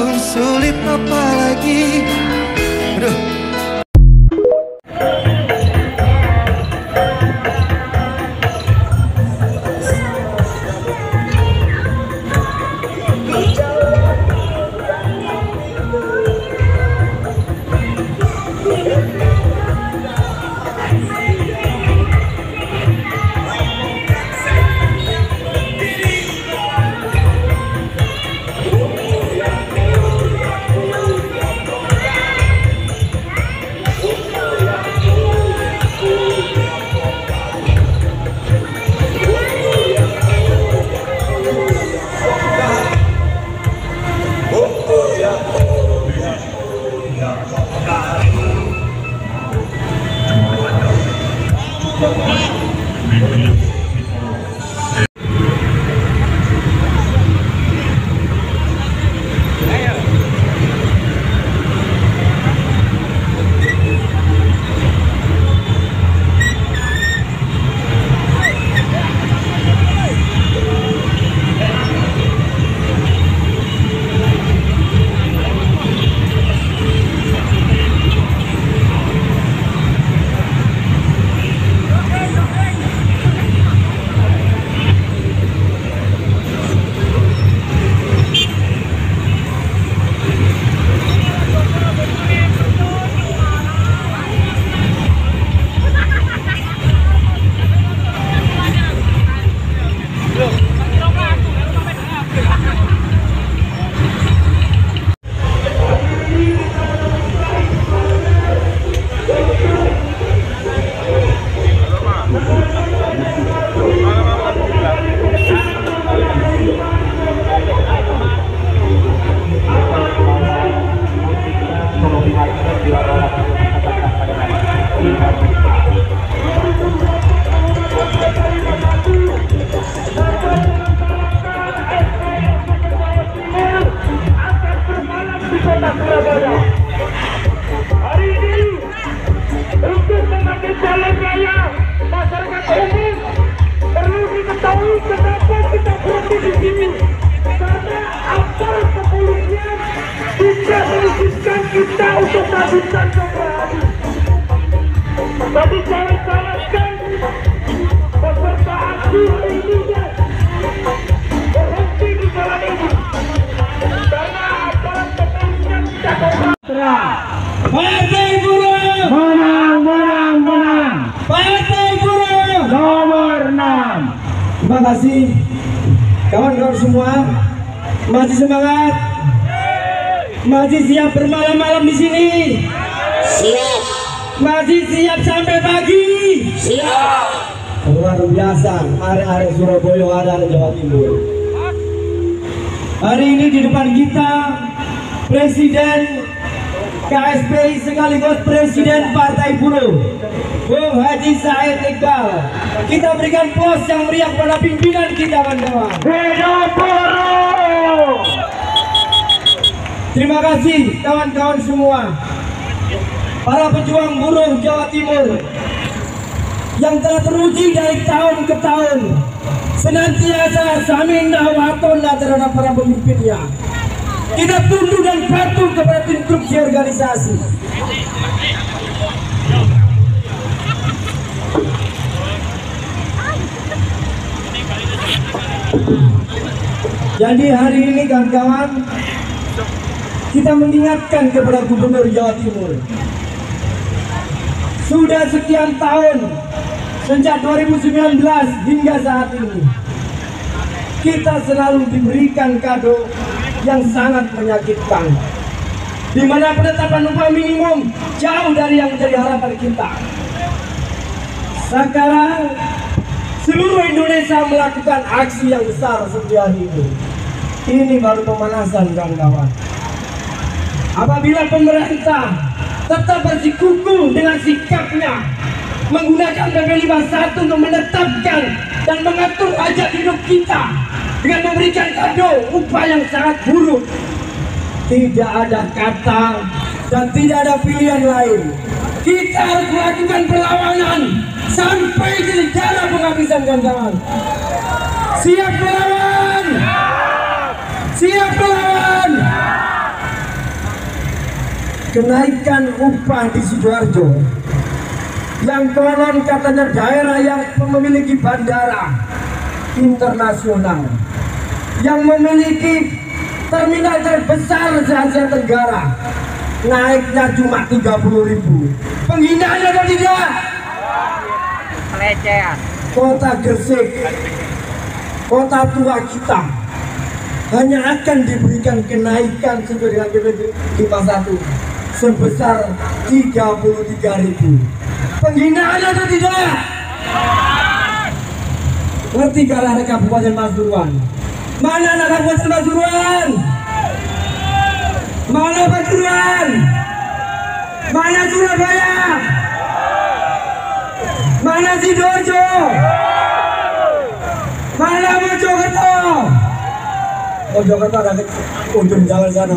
pun sulit apalagi. Aduh. Partai Buruh menang. Partai Buruh nomor 6. Terima kasih kawan-kawan semua. Masih semangat? Masih siap bermalam-malam di sini? Siap. Masih siap sampai pagi? Siap. Luar biasa, arek-arek Surabaya, arek Jawa Timur. Hari ini di depan kita Presiden KSPI sekaligus Presiden Partai Buruh, Bung Haji Said Iqbal. Kita berikan pos yang meriah pada pimpinan kita, kawan-kawan. Hidup buruh! Terima kasih kawan-kawan semua, para pejuang buruh Jawa Timur yang telah teruji dari tahun ke tahun, senantiasa saminah wa atonah terhadap para pemimpinnya. Kita tunduk dan patuh kepada instruksi organisasi. Jadi hari ini kawan-kawan, kita mengingatkan kepada Gubernur Jawa Timur. Sudah sekian tahun, sejak 2019 hingga saat ini, kita selalu diberikan kado yang sangat menyakitkan, di mana penetapan upah minimum jauh dari yang menjadi harapan kita. Sekarang seluruh Indonesia melakukan aksi yang besar seperti hari ini. Ini baru pemanasan, kawan-kawan. Apabila pemerintah tetap bersikukuh dengan sikapnya, menggunakan PP 51 untuk menetapkan dan mengatur hajat hidup kita dengan memberikan kado upah yang sangat buruk, tidak ada kata dan tidak ada pilihan lain. Kita harus melakukan perlawanan sampai tiada penghabisan, kawan-kawan. Siap melawan? Siap melawan? kenaikan upah di Sidoarjo yang konon katanya daerah yang memiliki bandara internasional, yang memiliki terminal terbesar se-Asia Tenggara, naiknya cuma 30.000. Penghinaan atau tidak? Pelecehan. Kota Gresik, kota tua kita, hanya akan diberikan kenaikan sesuai dengan PP 51 sebesar 33.000. Penghinaan atau tidak? Ngerti kalah anak Kabupaten Pasuruan? Mana anak Kabupaten Pasuruan? Mana Pasuruan? Mana Surabaya? Mana Sidoarjo? Mana Mojokerto? Mojokerto ada ujung jalan sana.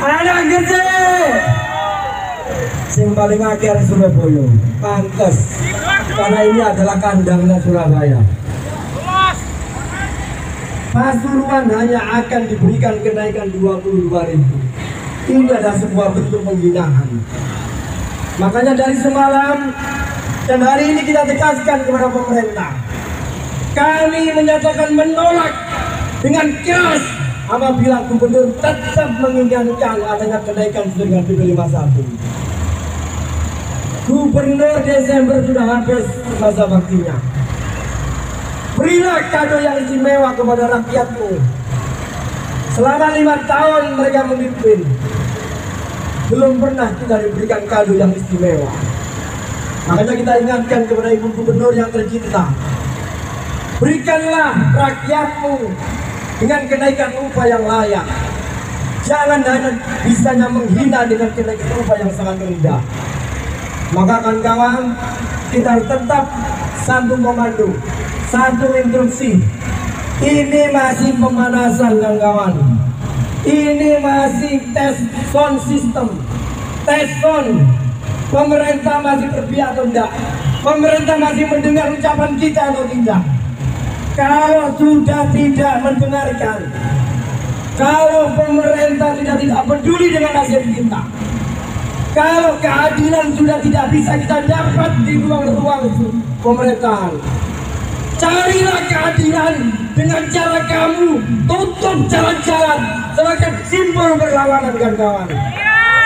Ada Gresik. Sing paling akhir Surabaya. Pantes. Karena ini adalah kandangnya Surabaya. Pasuruan hanya akan diberikan kenaikan 22.000. Ini adalah sebuah bentuk penghinaan. Makanya dari semalam dan hari ini kita tegaskan kepada pemerintah, kami menyatakan menolak dengan keras apabila gubernur tetap menginginkan adanya kenaikan sesuai dengan PP 51. Gubernur Desember sudah habis masa baktinya. Berilah kado yang istimewa kepada rakyatmu. Selama 5 tahun mereka memimpin, belum pernah kita diberikan kado yang istimewa. Makanya kita ingatkan kepada Ibu Gubernur yang tercinta, berikanlah rakyatmu dengan kenaikan upah yang layak. Jangan hanya bisanya menghina dengan kenaikan upah yang sangat rendah. Maka kawan-kawan, kita harus tetap satu komando, satu instruksi. Ini masih pemanasan kawan-kawan. Ini masih tes sound system, tes sound. Pemerintah masih berpihak atau tidak? Pemerintah masih mendengar ucapan kita atau tidak? Kalau sudah tidak mendengarkan, kalau pemerintah tidak peduli dengan hasil kita, kalau keadilan sudah tidak bisa kita dapat di ruang-ruang pemerintahan, carilah keadilan dengan cara kamu tutup jalan-jalan sebagai simbol berlawanan kawan-kawan.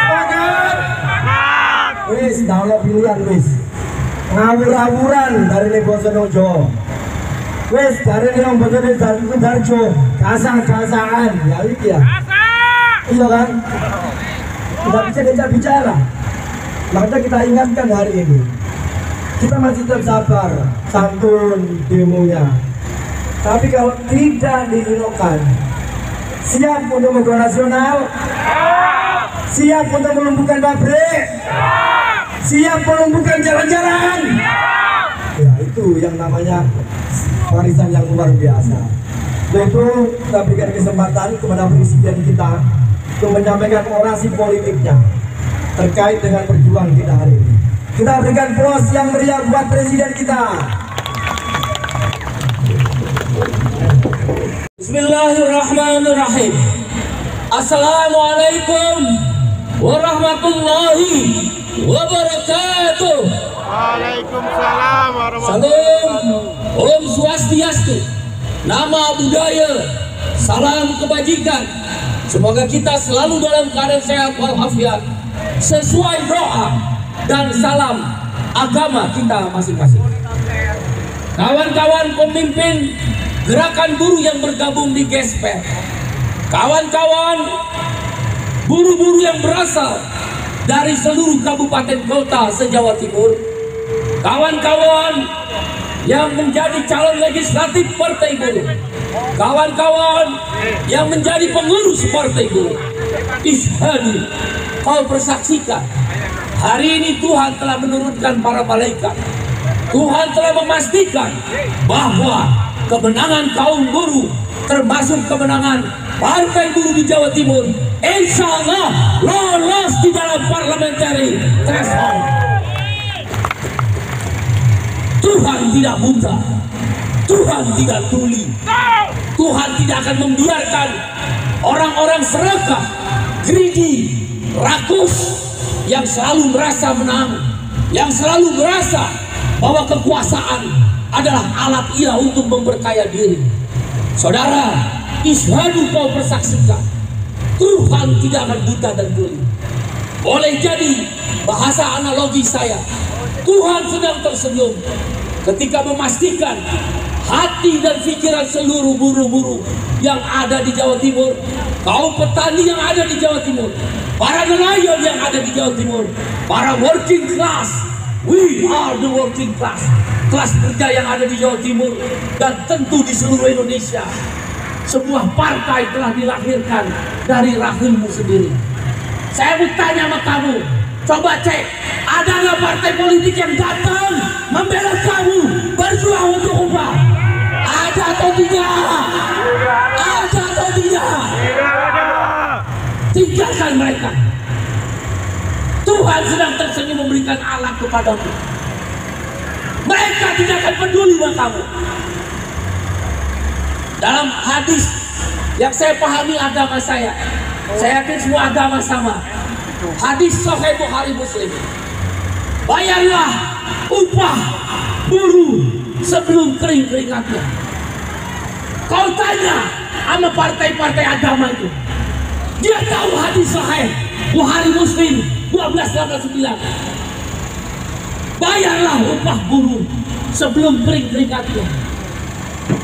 Sepakat? Wis, kalau pilihan wis ngawur-ngawuran dari ini Bosonojo, wis dari ini yang Bosonojo kasah-kasahan ya itu ya. Iya kan? Tidak bisa diajak bicara. Makanya kita ingatkan hari ini, kita masih tetap sabar, santun demonya. Tapi kalau tidak dihiraukan, siap untuk mogok nasional, siap untuk melumpuhkan pabrik, siap melumpuhkan jalan-jalan. Ya itu yang namanya warisan yang luar biasa. Itu kita berikan kesempatan kepada presiden kita untuk menyampaikan orasi politiknya terkait dengan perjuangan kita hari ini. Kita berikan aplaus yang meriah buat presiden kita. Bismillahirrahmanirrahim. Assalamualaikum warahmatullahi wabarakatuh. Waalaikumsalam warahmatullahi Salam, wabarakatuh. Om Swastiastu, nama budaya, salam kebajikan. Semoga kita selalu dalam keadaan sehat walafiat, sesuai doa dan salam agama kita masing-masing. Kawan-kawan pemimpin gerakan buruh yang bergabung di GESPER, kawan-kawan buruh-buruh yang berasal dari seluruh kabupaten kota se-Jawa Timur, kawan-kawan yang menjadi calon legislatif Partai Buruh, kawan-kawan yang menjadi pengurus Partai Buruh, ishadu, kau bersaksikan hari ini Tuhan telah menurunkan para malaikat. Tuhan telah memastikan bahwa kemenangan kaum buruh, termasuk kemenangan Partai Buruh di Jawa Timur, insya Allah lolos di dalam parliamentary threshold. Tuhan tidak buta, Tuhan tidak tuli, Tuhan tidak akan membiarkan orang-orang serakah, greedy, rakus, yang selalu merasa menang, yang selalu merasa bahwa kekuasaan adalah alat ia untuk memperkaya diri. Saudara, ishadu kau persaksikan, Tuhan tidak akan buta dan tuli. Boleh jadi bahasa analogi saya, Tuhan sedang tersenyum ketika memastikan hati dan pikiran seluruh buruh-buruh yang ada di Jawa Timur, kaum petani yang ada di Jawa Timur, para nelayan yang ada di Jawa Timur, para working class, we are the working class, kelas kerja yang ada di Jawa Timur, dan tentu di seluruh Indonesia. Sebuah partai telah dilahirkan dari rahimmu sendiri. Saya mau tanya sama kamu, coba cek, ada nggak partai politik yang datang membela kamu berjuang untuk upah? Ada atau tidak? Ada atau tidak? Tinggalkan mereka. Tuhan sedang tersenyum memberikan alat kepadamu. Mereka tidak akan peduli sama kamu. Dalam hadis yang saya pahami agama saya yakin semua agama sama. Hadis Sahih Bukhari Muslim. Bayarlah upah buruh sebelum kering keringatnya. Kau tanya sama partai-partai agama itu, dia tahu hadis Sahih Bukhari Muslim 1289. Bayarlah upah buruh sebelum kering keringatnya.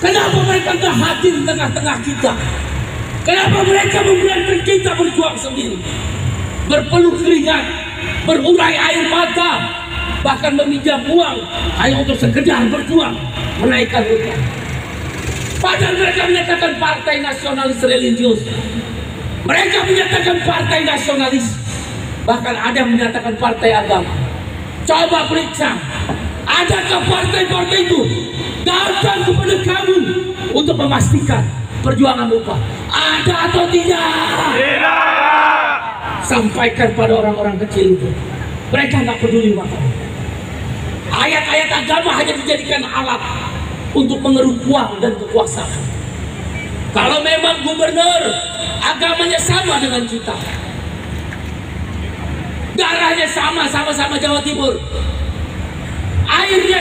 Kenapa mereka tidak hadir di tengah-tengah kita? Kenapa mereka membiarkan kita berjuang sendiri, berpeluh keringat, berurai air mata, bahkan meminjam uang hanya untuk sekedar berjuang menaikkan upah? Padahal mereka menyatakan partai nasionalis religius, mereka menyatakan partai nasionalis, bahkan ada yang menyatakan partai agama. Coba periksa, adakah partai-partai itu datang kepada kamu untuk memastikan perjuangan upah? Ada atau tidak? Tidak. Sampaikan pada orang-orang kecil itu, mereka nggak peduli maka ayat-ayat agama hanya dijadikan alat untuk mengeruk uang dan kekuasaan. Kalau memang gubernur agamanya sama dengan kita, darahnya sama-sama Jawa Timur, airnya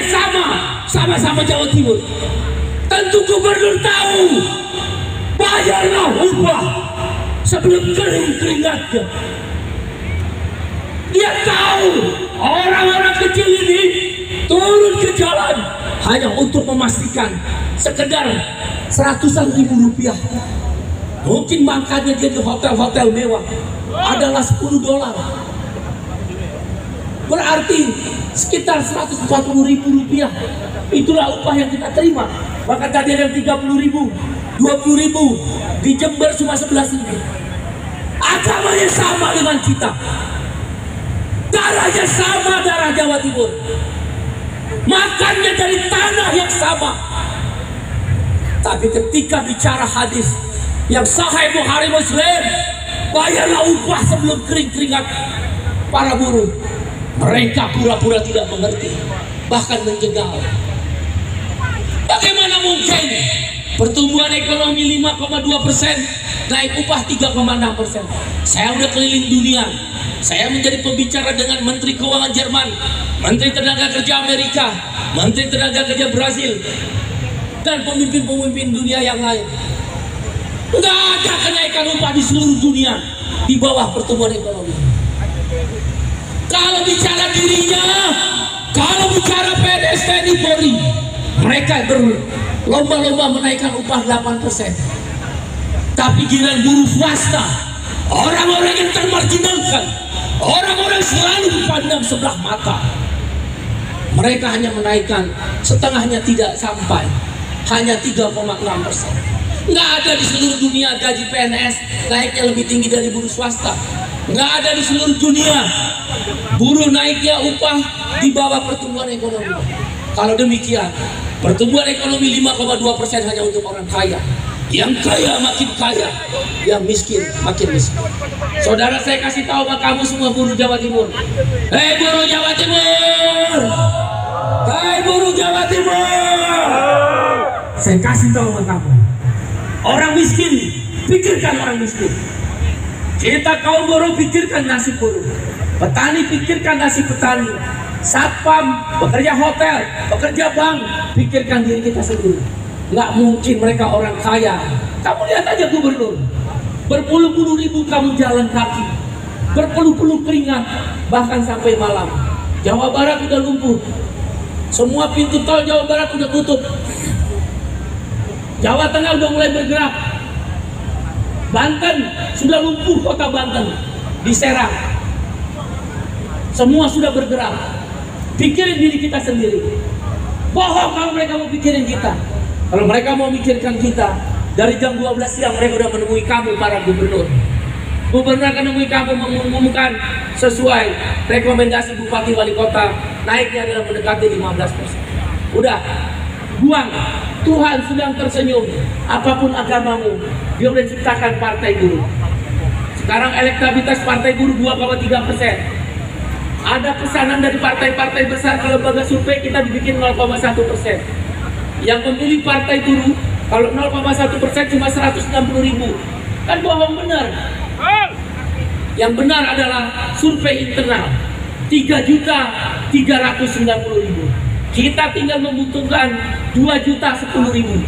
sama-sama Jawa Timur, tentu gubernur tahu bayarlah upah sebelum kering keringatnya. Dia tahu orang-orang kecil ini turun ke jalan hanya untuk memastikan sekedar seratusan ribu rupiah. Mungkin makannya dia di hotel-hotel mewah adalah $10. Berarti sekitar 140 ribu rupiah. Itulah upah yang kita terima. Maka tadi ada 30 ribu, 20 ribu, di Jember cuma 11 ribu. Agamanya sama dengan kita, darahnya sama, darah Jawa Timur, makannya dari tanah yang sama. Tapi ketika bicara hadis yang Sahih Bukhari Muslim, bayarlah upah sebelum kering keringat para buruh, mereka pura-pura tidak mengerti, bahkan menjegal. Bagaimana mungkin pertumbuhan ekonomi 5,2%, naik upah 3,6%? Saya udah keliling dunia, saya menjadi pembicara dengan Menteri Keuangan Jerman, Menteri Tenaga Kerja Amerika, Menteri Tenaga Kerja Brasil, dan pemimpin-pemimpin dunia yang lain. Nggak ada kenaikan upah di seluruh dunia di bawah pertumbuhan ekonomi. Kalau bicara dirinya, kalau bicara PNS TNI Polri, mereka berlomba-lomba menaikkan upah 8%. Tapi giliran buruh swasta, orang-orang yang termarginalkan, orang-orang selalu dipandang sebelah mata, mereka hanya menaikkan setengahnya, tidak sampai, hanya 3,6%. Nggak ada di seluruh dunia gaji PNS naiknya lebih tinggi dari buruh swasta. Nggak ada di seluruh dunia buruh naiknya upah di bawah pertumbuhan ekonomi. Kalau demikian, pertumbuhan ekonomi 5,2% hanya untuk orang kaya. Yang kaya makin kaya, yang miskin makin miskin. Saudara, saya kasih tahu sama kamu semua buruh Jawa Timur. Hei buruh Jawa Timur, hei buruh Jawa Timur, saya kasih tahu sama kamu, orang miskin, pikirkan orang miskin. Kita kaum buruh pikirkan nasib buruh, petani pikirkan nasib petani, satpam, bekerja hotel, bekerja bank, pikirkan diri kita sendiri. Nggak mungkin mereka orang kaya. Kamu lihat aja gubernur, berpuluh-puluh ribu kamu jalan kaki, berpuluh-puluh keringat, bahkan sampai malam. Jawa Barat udah lumpuh, semua pintu tol Jawa Barat udah tutup. Jawa Tengah udah mulai bergerak. Banten sudah lumpuh, kota Banten diserang. Semua sudah bergerak. Pikirin diri kita sendiri. Bohong kalau mereka mau pikirin kita. Kalau mereka mau mikirkan kita, dari jam 12 siang mereka udah menemui kamu para gubernur. Gubernur akan menemui kamu mengumumkan sesuai rekomendasi bupati wali kota, naiknya adalah mendekati 15%. Udah, buang. Tuhan sedang tersenyum. Apapun agamamu, Dia sudah ciptakan partai buruh. Sekarang elektabilitas partai buruh 2,3%. Ada pesanan dari partai-partai besar, kalau lembaga survei kita dibikin 0,1%. Yang memilih partai buruh kalau 0,1% cuma 160.000. Kan bohong benar. Yang benar adalah survei internal 3.390.000. Kita tinggal membutuhkan 2.010.000,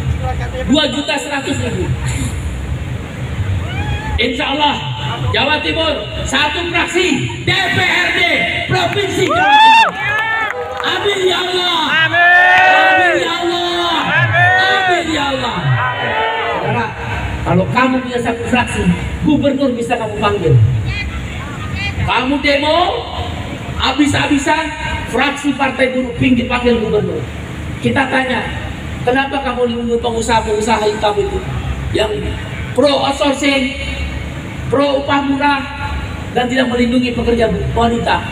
2.100.000. Insya Allah Jawa Timur satu fraksi DPRD Provinsi Jawa Timur. Amin ya Allah. Amin ya Allah. Amin ya Allah. Saudara, kalau kamu punya satu fraksi, gubernur bisa kamu panggil. Kamu demo habis-habisan, fraksi partai buruh pinggir panggil gubernur. Kita tanya, kenapa kamu lindungi pengusaha-pengusaha hitam itu yang pro outsourcing, pro upah murah, dan tidak melindungi pekerja wanita?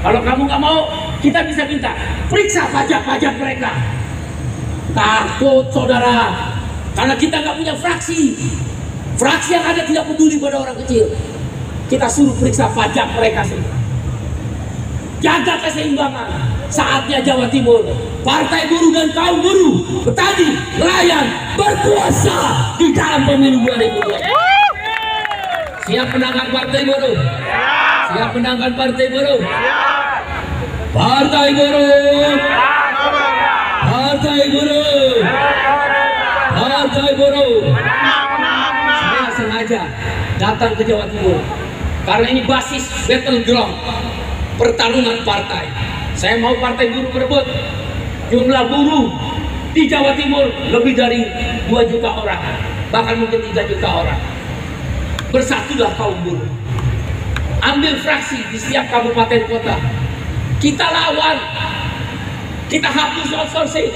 Kalau kamu nggak mau, kita bisa minta periksa pajak-pajak mereka. Takut saudara, karena kita nggak punya fraksi. Fraksi yang ada tidak peduli pada orang kecil. Kita suruh periksa pajak mereka semua. Jaga keseimbangan. Saatnya Jawa Timur, partai buruh dan kaum buruh, petani, nelayan berkuasa di dalam pemilu 2024. Siap menangkan partai buruh? Siap menangkan partai buruh? Partai buruh, partai buruh, partai buruh. Saya sengaja datang ke Jawa Timur karena ini basis battleground, pertarungan partai. Saya mau partai buruh berebut. Jumlah buruh di Jawa Timur lebih dari 2 juta orang, bahkan mungkin 3 juta orang. Bersatulah kaum buruh. Ambil fraksi di setiap kabupaten kota. Kita lawan. Kita hapus outsourcing,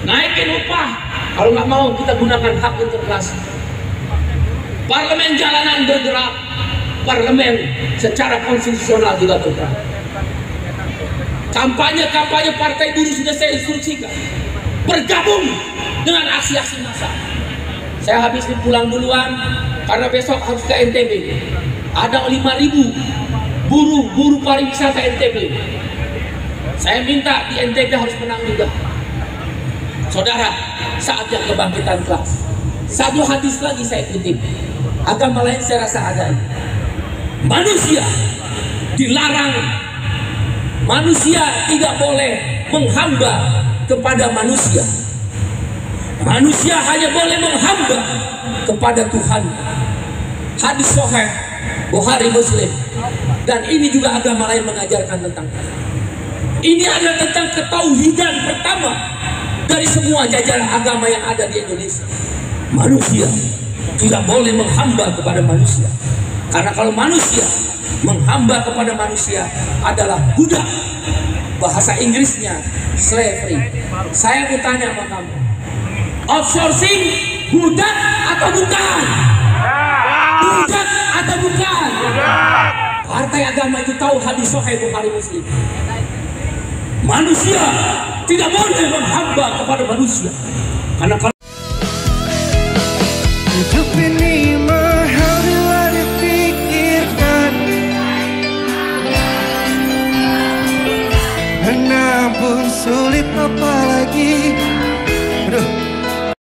naikin upah. Kalau nggak mau, kita gunakan hak interpelasi. Parlemen jalanan bergerak. Parlemen secara konstitusional juga bergerak. Kampanye partai buruh sudah saya instruksikan, bergabung dengan aksi-aksi massa. Saya habis pulang duluan karena besok harus ke NTB. Ada 5.000 buruh pariwisata NTB. Saya minta di NTB harus menang juga. Saudara, saatnya kebangkitan kelas. Satu hadis lagi saya kutip. Agama lain saya rasa ada. Manusia dilarang, manusia tidak boleh menghamba kepada manusia. Manusia hanya boleh menghamba kepada Tuhan. Hadis sahih Bukhari Muslim. Dan ini juga agama lain mengajarkan tentang. Ini adalah tentang ketauhidan pertama dari semua jajaran agama yang ada di Indonesia. Manusia tidak boleh menghamba kepada manusia. Karena kalau manusia menghamba kepada manusia adalah budak. Bahasa Inggrisnya slavery. Saya mau tanya sama kamu, outsourcing budak atau bukan? Budak atau bukan? Partai agama itu tahu hadis sahih Bukhari Muslim. Manusia tidak boleh menghamba kepada manusia. Karena kalau Hidup ini mahal bila dipikirkan, menabung sulit apalagi